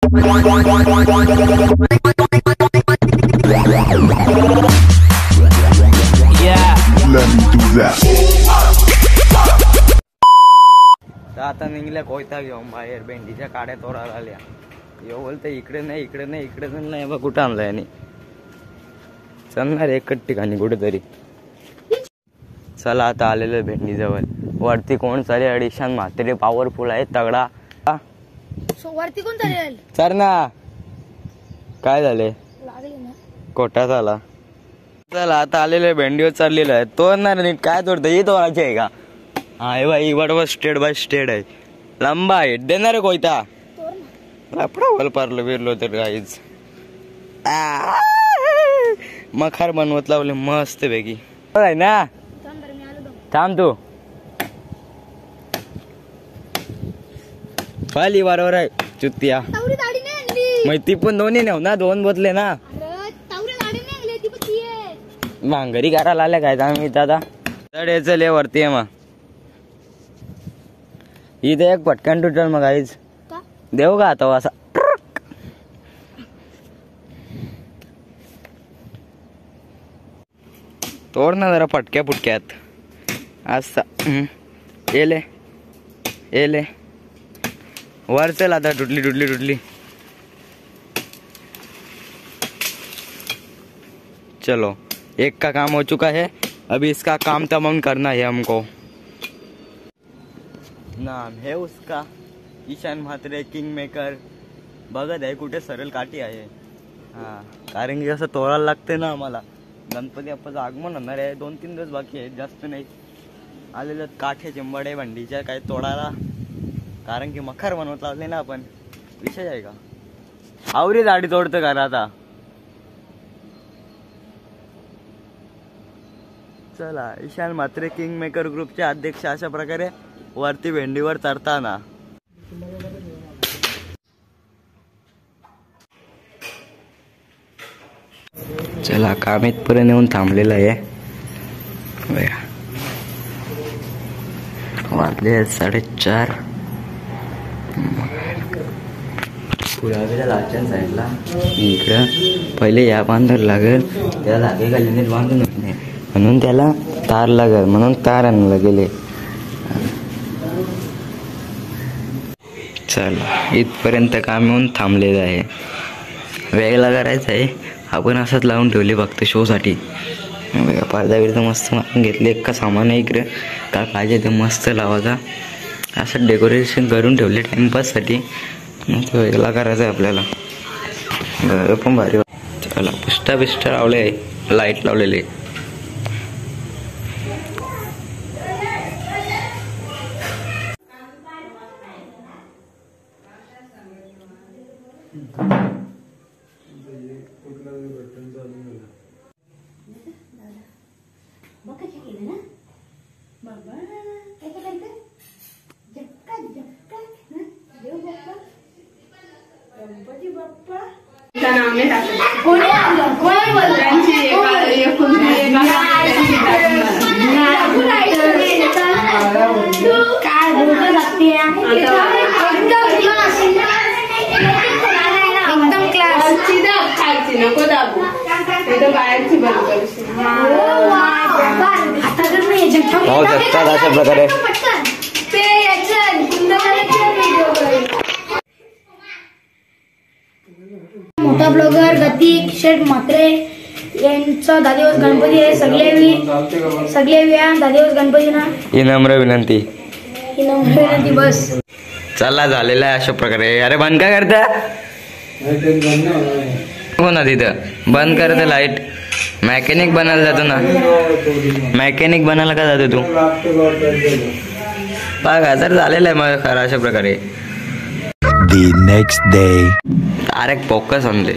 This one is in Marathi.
आता निघल्या कोयता घेऊन बाहेर भेंडीच्या काड्या तोडायला आल्या. येऊ बोलते इकडे नाही इकडे नाही इकडे नाही बा कुठं आणलाय आणि चालणार एकच ठिकाणी कुठेतरी. चला आता आलेलं भेंडी जवळ. वरती कोण चालेल अडिशान म्हात्रे पॉवरफुल आहे तगडा. वरती कोण चालेल सर ना काय झाले कोटात आला. चला आता आलेले भेंडीवर चाललेलं आहे. तोडणार नीट काय तोडतं ही तोडायची आहे का? हा हे बाई बरोबर स्टेड बाय स्टेड आहे. लंबा आहे देणार आहे कोयता लपडा पारलं बिरलो तर काहीच मखार बनवत लावले मस्त पैकी आहे ना. थांब तू खाली बरोबर आहे चुत्तिया माहिती पण दोन्ही नेऊ ना दोन बदले ना मांगरी करायला आल्या काय आम्ही दादा चढ यायचं वरती आहे मग इथे एक पटकन तुटल मग काहीच देऊ का आता असा तोड ना जरा पटक्या पुटक्यात असा येले येले वर चल आता टुटली टुटली टुटली. चलो एक का काम हो चुका है अभी इसका काम तमाम करना है हमको. नाम है उसका ईशान म्हात्रे किंग मेकर. बघत आहे कुठे सरळ काठी आहे. हा कारण की असं तोडायला लागते ना आम्हाला. गणपती बाप्पाचं आगमन होणार आहे 2-3 दिवस बाकी आहे जास्त नाही. आलेलं काठे चिंबडे भांडीच्या काय तोडायला कारण की मखर बनवत लावले ना आपण विषय आहे का. आवरी झाडी तोडतं का आता. चला ईशान म्हात्रे किंग मेकर ग्रुपचे अध्यक्ष अशा प्रकारे वरती भेंडीवर चढताना. चला काम इथपर्यंत येऊन थांबलेलं आहे. वाजले 4:30. पुरावेला लाच्या साईडला इकडं पहिले या बांधायला लागेल त्याला धागे घालून बांधून नाही म्हणून त्याला तार लागेल म्हणून तार आणायला गेले. चला इथपर्यंत काम येऊन थांबलेलं आहे. वेगळा करायचं आहे आपण असंच लावून ठेवले फक्त शोसाठी. पडदा बिरदा मस्त मारून घेतले का सामान आहे इकडे काय पाहिजे ते मस्त लावायचा असं डेकोरेशन करून ठेवले टाइमपाससाठी. वेगळा करायचं आहे आपल्याला. घर पण भारी. चला पुष्टा बिष्टा लावले लाईट लावलेले. अशा प्रकारे मोठा ब्लॉगर गतिक शेठ म्हात्रे यांचा 10 दिवस गणपती आहे. सगळे 10 दिवस गणपती ना विनम्र विनंती बस. चला झालेला आहे अशा प्रकारे. अरे बंद काय करता हो ना तिथं बंद करते लाईट. मॅकॅनिक बनायला जातो ना. मॅकॅनिक बनायला का जातो तू बघा तर झालेलं आहे मग खरं अशा प्रकारे. The next day. तारक फोकस आणले.